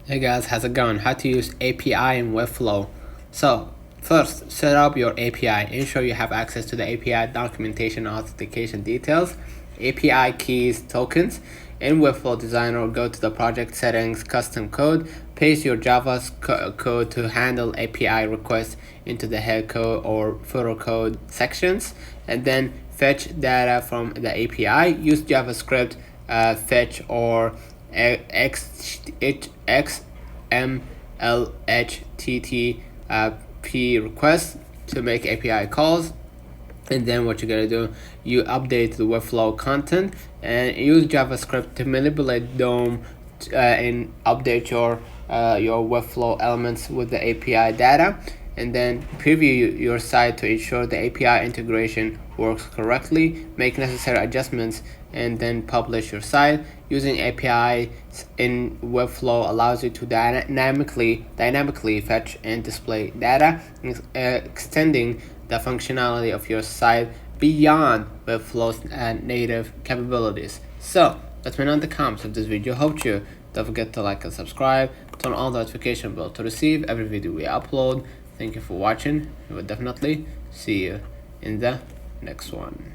Hey guys, how's it going? How to use API in webflow. So first, set up your API. Ensure you have access to the API documentation and authentication details, API keys, tokens. In Webflow Designer, go to the project settings, custom code, paste your Java code to handle API requests into the head code or footer code sections, and then fetch data from the API. Use JavaScript fetch or XMLHTTP requests to make API calls. And then what you're gonna do, you update the Webflow content and use JavaScript to manipulate DOM and update your Webflow elements with the API data, and then preview your site to ensure the API integration works correctly. Make necessary adjustments and then publish your site. Using APIs in Webflow allows you to dynamically fetch and display data, extending the functionality of your site beyond Webflow's native capabilities. So let me know in the comments if this video helped you. Don't forget to like and subscribe, turn on the notification bell to receive every video we upload. Thank you for watching. We will definitely see you in the next one.